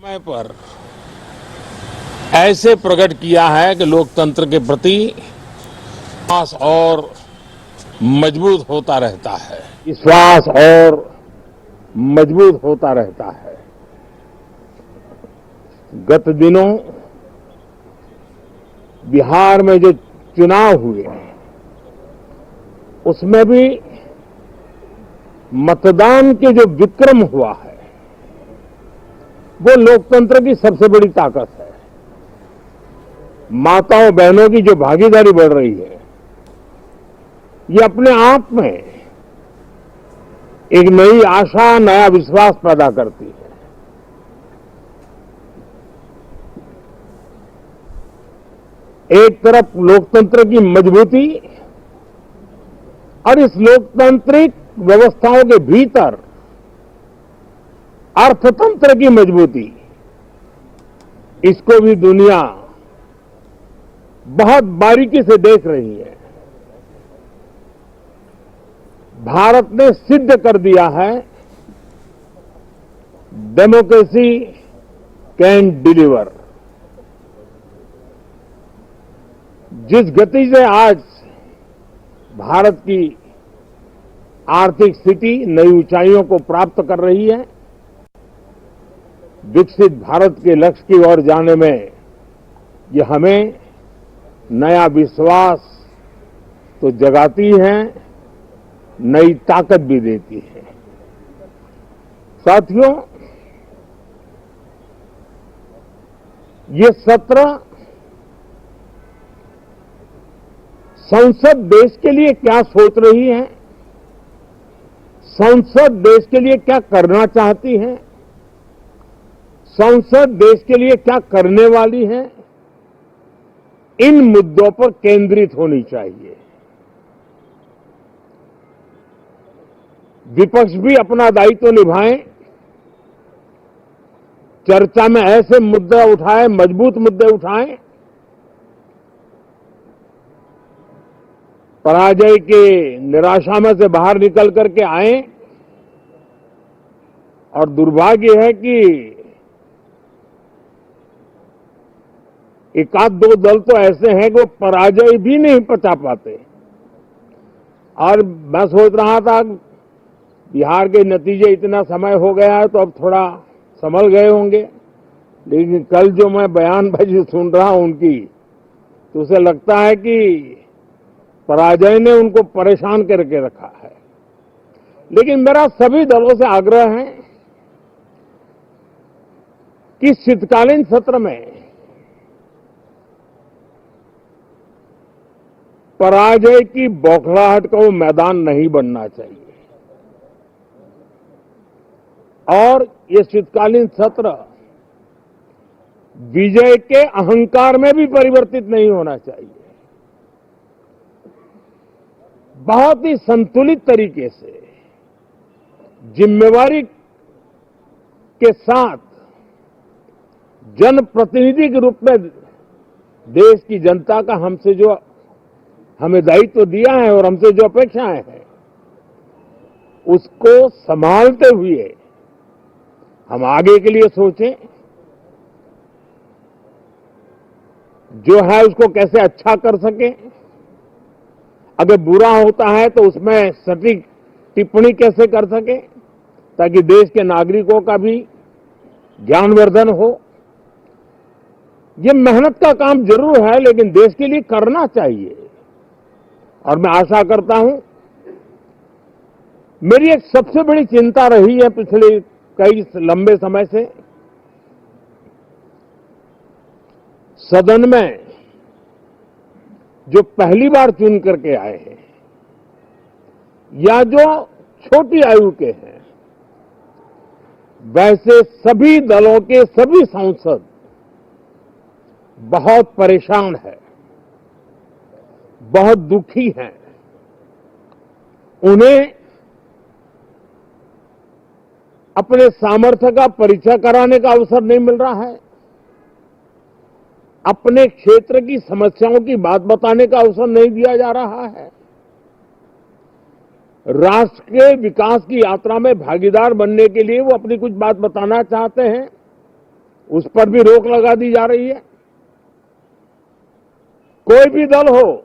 समय पर ऐसे प्रकट किया है कि लोकतंत्र के प्रति विश्वास और मजबूत होता रहता है। विश्वास और मजबूत होता रहता है। गत दिनों बिहार में जो चुनाव हुए उसमें भी मतदान के जो विक्रम हुआ है वो लोकतंत्र की सबसे बड़ी ताकत है। माताओं बहनों की जो भागीदारी बढ़ रही है ये अपने आप में एक नई आशा, नया विश्वास पैदा करती है। एक तरफ लोकतंत्र की मजबूती और इस लोकतांत्रिक व्यवस्थाओं के भीतर अर्थतंत्र की मजबूती, इसको भी दुनिया बहुत बारीकी से देख रही है। भारत ने सिद्ध कर दिया है डेमोक्रेसी कैन डिलीवर। जिस गति से आज भारत की आर्थिक स्थिति नई ऊंचाइयों को प्राप्त कर रही है, विकसित भारत के लक्ष्य की ओर जाने में ये हमें नया विश्वास तो जगाती है, नई ताकत भी देती है। साथियों, ये सत्र संसद देश के लिए क्या सोच रही है, संसद देश के लिए क्या करना चाहती है, संसद देश के लिए क्या करने वाली है, इन मुद्दों पर केंद्रित होनी चाहिए। विपक्ष भी अपना दायित्व निभाएं, चर्चा में ऐसे मुद्दे उठाएं, मजबूत मुद्दे उठाएं, पराजय के निराशा में से बाहर निकल करके आए। और दुर्भाग्य है कि एक आध दो दल तो ऐसे हैं कि वो पराजय भी नहीं पचा पाते। और मैं सोच रहा था बिहार के नतीजे इतना समय हो गया है तो अब थोड़ा संभल गए होंगे, लेकिन कल जो मैं बयानबाजी सुन रहा हूं उनकी, तो उसे लगता है कि पराजय ने उनको परेशान करके रखा है। लेकिन मेरा सभी दलों से आग्रह है कि शीतकालीन सत्र में पराजय की बौखलाहट का वो मैदान नहीं बनना चाहिए। और ये शीतकालीन सत्र विजय के अहंकार में भी परिवर्तित नहीं होना चाहिए। बहुत ही संतुलित तरीके से जिम्मेवारी के साथ जनप्रतिनिधि के रूप में देश की जनता का हमसे जो हमें दायित्व दिया है और हमसे जो अपेक्षाएं हैं उसको संभालते हुए हम आगे के लिए सोचें, जो है उसको कैसे अच्छा कर सकें। अगर बुरा होता है तो उसमें सटीक टिप्पणी कैसे कर सके ताकि देश के नागरिकों का भी ज्ञानवर्धन हो। ये मेहनत का काम जरूर है लेकिन देश के लिए करना चाहिए। और मैं आशा करता हूं, मेरी एक सबसे बड़ी चिंता रही है पिछले कई लंबे समय से, सदन में जो पहली बार चुन करके आए हैं या जो छोटी आयु के हैं, वैसे सभी दलों के सभी सांसद बहुत परेशान हैं, बहुत दुखी हैं। उन्हें अपने सामर्थ्य का परिचय कराने का अवसर नहीं मिल रहा है, अपने क्षेत्र की समस्याओं की बात बताने का अवसर नहीं दिया जा रहा है। राष्ट्र के विकास की यात्रा में भागीदार बनने के लिए वो अपनी कुछ बात बताना चाहते हैं, उस पर भी रोक लगा दी जा रही है। कोई भी दल हो,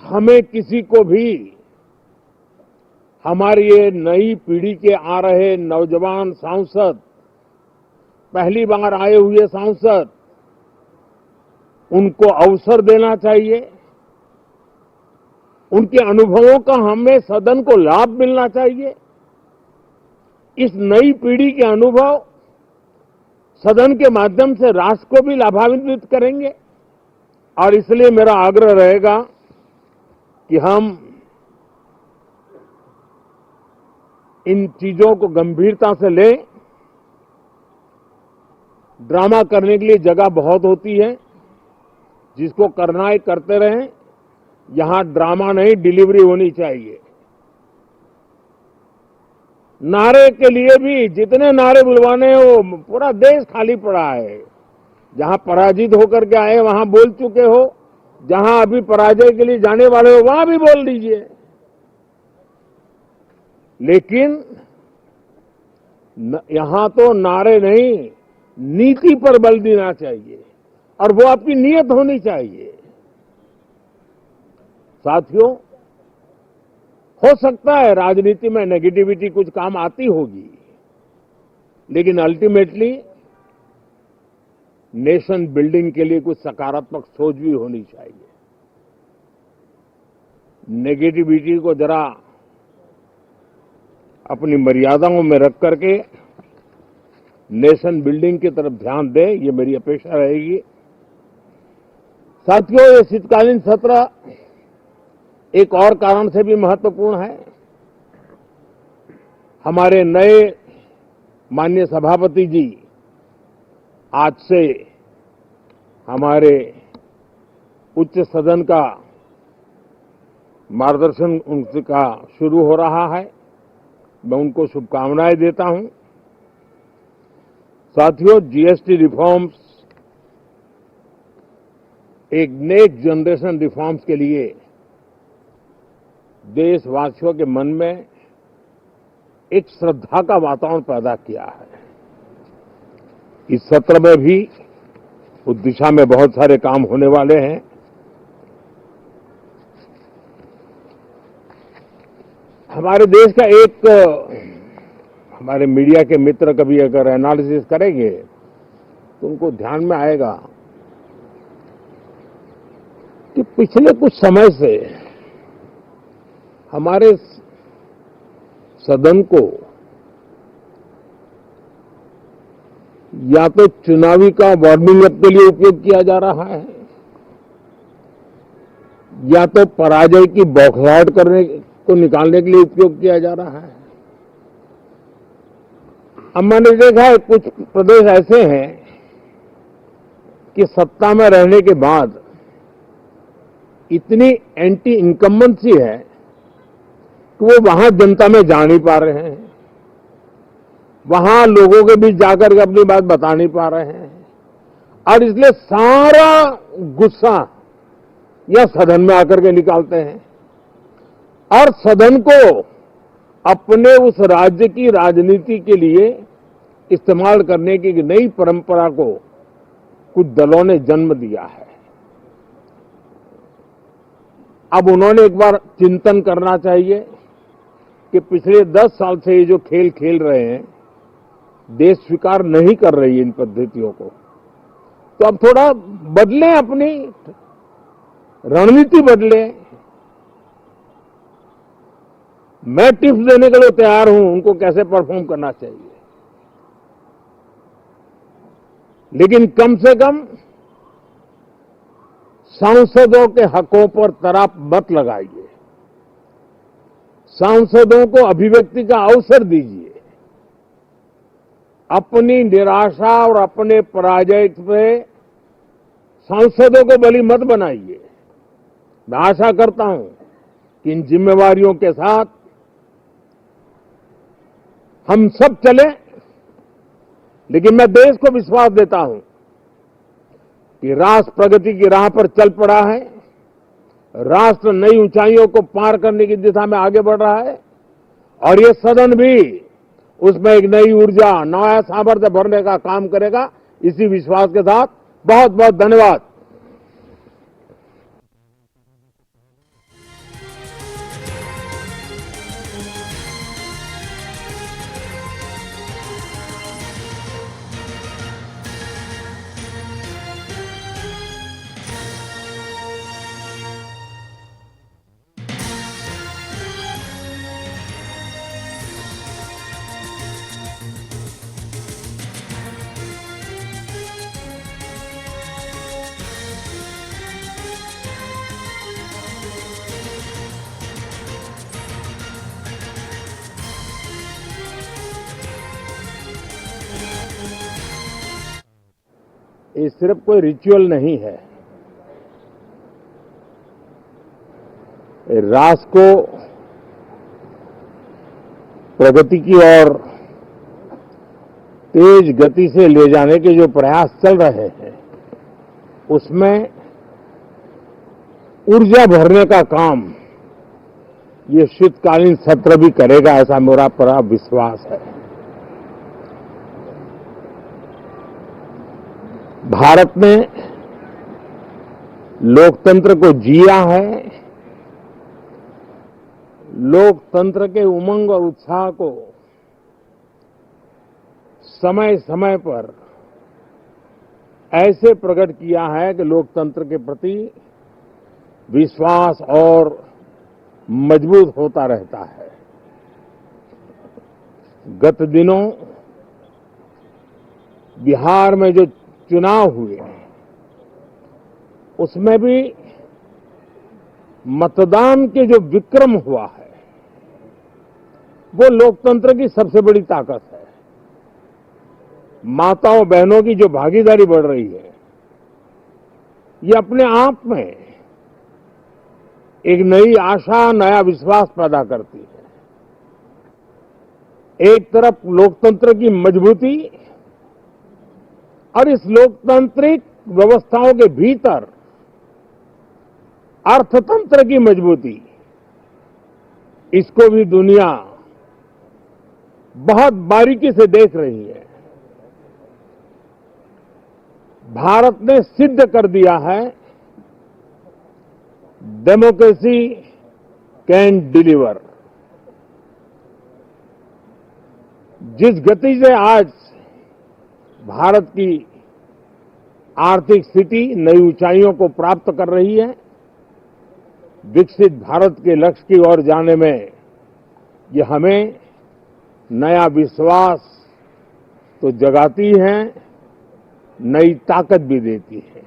हमें किसी को भी हमारी ये नई पीढ़ी के आ रहे नौजवान सांसद, पहली बार आए हुए सांसद, उनको अवसर देना चाहिए। उनके अनुभवों का हमें सदन को लाभ मिलना चाहिए। इस नई पीढ़ी के अनुभव सदन के माध्यम से राष्ट्र को भी लाभान्वित करेंगे। और इसलिए मेरा आग्रह रहेगा कि हम इन चीजों को गंभीरता से लें। ड्रामा करने के लिए जगह बहुत होती है, जिसको करना है करते रहें। यहां ड्रामा नहीं, डिलीवरी होनी चाहिए। नारे के लिए भी जितने नारे बुलवाने हैं, वो पूरा देश खाली पड़ा है। जहां पराजित होकर के आए वहां बोल चुके हो, जहां अभी पराजय के लिए जाने वाले हो वहां भी बोल दीजिए। लेकिन यहां तो नारे नहीं, नीति पर बल देना चाहिए, और वो आपकी नीयत होनी चाहिए। साथियों, हो सकता है राजनीति में नेगेटिविटी कुछ काम आती होगी, लेकिन अल्टीमेटली नेशन बिल्डिंग के लिए कुछ सकारात्मक सोच भी होनी चाहिए। नेगेटिविटी को जरा अपनी मर्यादाओं में रख करके नेशन बिल्डिंग की तरफ ध्यान दें, ये मेरी अपेक्षा रहेगी। साथियों, ये शीतकालीन सत्र एक और कारण से भी महत्वपूर्ण है। हमारे नए माननीय सभापति जी आज से हमारे उच्च सदन का मार्गदर्शन उनका शुरू हो रहा है। मैं उनको शुभकामनाएं देता हूं। साथियों, जीएसटी रिफॉर्म्स एक नेक्स्ट जनरेशन रिफॉर्म्स के लिए देशवासियों के मन में एक श्रद्धा का वातावरण पैदा किया है। इस सत्र में भी उस दिशा में बहुत सारे काम होने वाले हैं। हमारे देश का एक हमारे मीडिया के मित्र कभी अगर एनालिसिस करेंगे तो उनको ध्यान में आएगा कि पिछले कुछ समय से हमारे सदन को या तो चुनावी का वार्मिंग अप के लिए उपयोग किया जा रहा है, या तो पराजय की बौखलाहट करने को निकालने के लिए उपयोग किया जा रहा है। अब मैंने देखा है कुछ प्रदेश ऐसे हैं कि सत्ता में रहने के बाद इतनी एंटी इनकम्बेंसी है कि वो वहां जनता में जा नहीं पा रहे हैं, वहां लोगों के बीच जाकर के अपनी बात बता नहीं पा रहे हैं, और इसलिए सारा गुस्सा या सदन में आकर के निकालते हैं और सदन को अपने उस राज्य की राजनीति के लिए इस्तेमाल करने की नई परंपरा को कुछ दलों ने जन्म दिया है। अब उन्होंने एक बार चिंतन करना चाहिए कि पिछले 10 साल से ये जो खेल खेल रहे हैं, देश स्वीकार नहीं कर रही है इन पद्धतियों को, तो अब थोड़ा बदलें, अपनी रणनीति बदलें। मैं टिप्स देने के लिए तैयार हूं उनको कैसे परफॉर्म करना चाहिए, लेकिन कम से कम सांसदों के हकों पर तराप मत लगाइए। सांसदों को अभिव्यक्ति का अवसर दीजिए। अपनी निराशा और अपने पराजय पे सांसदों को बलि मत बनाइए। मैं आशा करता हूं कि इन जिम्मेवारियों के साथ हम सब चलें, लेकिन मैं देश को विश्वास देता हूं कि राष्ट्र प्रगति की राह पर चल पड़ा है। राष्ट्र नई ऊंचाइयों को पार करने की दिशा में आगे बढ़ रहा है और ये सदन भी उसमें एक नई ऊर्जा, नया सामर्थ्य भरने का काम करेगा। इसी विश्वास के साथ बहुत बहुत धन्यवाद। ये सिर्फ कोई रिचुअल नहीं है। राष्ट्र को प्रगति की ओर तेज गति से ले जाने के जो प्रयास चल रहे हैं, उसमें ऊर्जा भरने का काम ये शीतकालीन सत्र भी करेगा, ऐसा मेरा पूरा विश्वास है। भारत ने लोकतंत्र को जिया है, लोकतंत्र के उमंग और उत्साह को समय समय पर ऐसे प्रकट किया है कि लोकतंत्र के प्रति विश्वास और मजबूत होता रहता है। गत दिनों बिहार में जो चुनाव हुए, उसमें भी मतदान के जो विक्रम हुआ है, वो लोकतंत्र की सबसे बड़ी ताकत है। माताओं बहनों की जो भागीदारी बढ़ रही है, ये अपने आप में एक नई आशा, नया विश्वास पैदा करती है। एक तरफ लोकतंत्र की मजबूती और इस लोकतांत्रिक व्यवस्थाओं के भीतर अर्थतंत्र की मजबूती, इसको भी दुनिया बहुत बारीकी से देख रही है। भारत ने सिद्ध कर दिया है, डेमोक्रेसी कैन डिलीवर। जिस गति से आज भारत की आर्थिक स्थिति नई ऊंचाइयों को प्राप्त कर रही है, विकसित भारत के लक्ष्य की ओर जाने में ये हमें नया विश्वास तो जगाती है, नई ताकत भी देती है।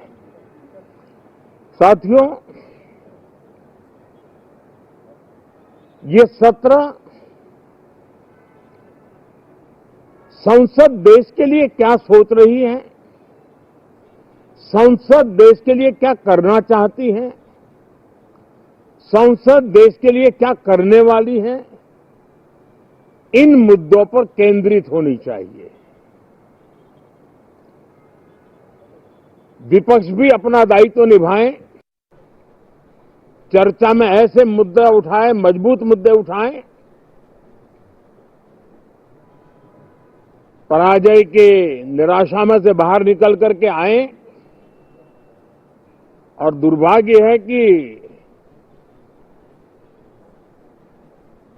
साथियों, ये सत्र संसद देश के लिए क्या सोच रही है, संसद देश के लिए क्या करना चाहती है, संसद देश के लिए क्या करने वाली है, इन मुद्दों पर केंद्रित होनी चाहिए। विपक्ष भी अपना दायित्व निभाएं, चर्चा में ऐसे मुद्दे उठाएं, मजबूत मुद्दे उठाएं, पराजय के निराशा में से बाहर निकल करके आए। और दुर्भाग्य है कि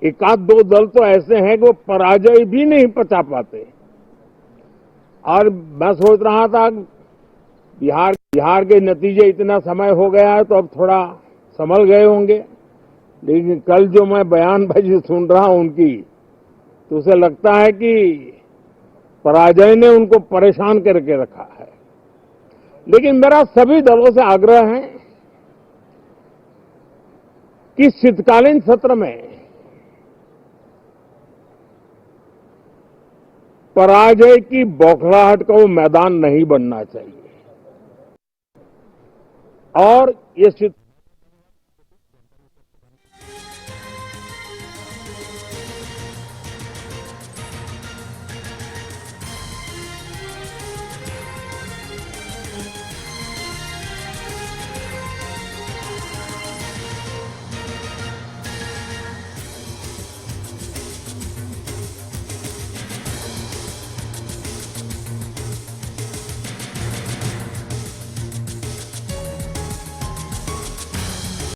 एक आध दो दल तो ऐसे हैं कि वो पराजय भी नहीं पचा पाते। और मैं सोच रहा था बिहार के नतीजे इतना समय हो गया है तो अब थोड़ा संभल गए होंगे, लेकिन कल जो मैं बयानबाजी सुन रहा हूं उनकी, तो उसे लगता है कि पराजय ने उनको परेशान करके रखा है। लेकिन मेरा सभी दलों से आग्रह है कि शीतकालीन सत्र में पराजय की बौखलाहट का वो मैदान नहीं बनना चाहिए। और ये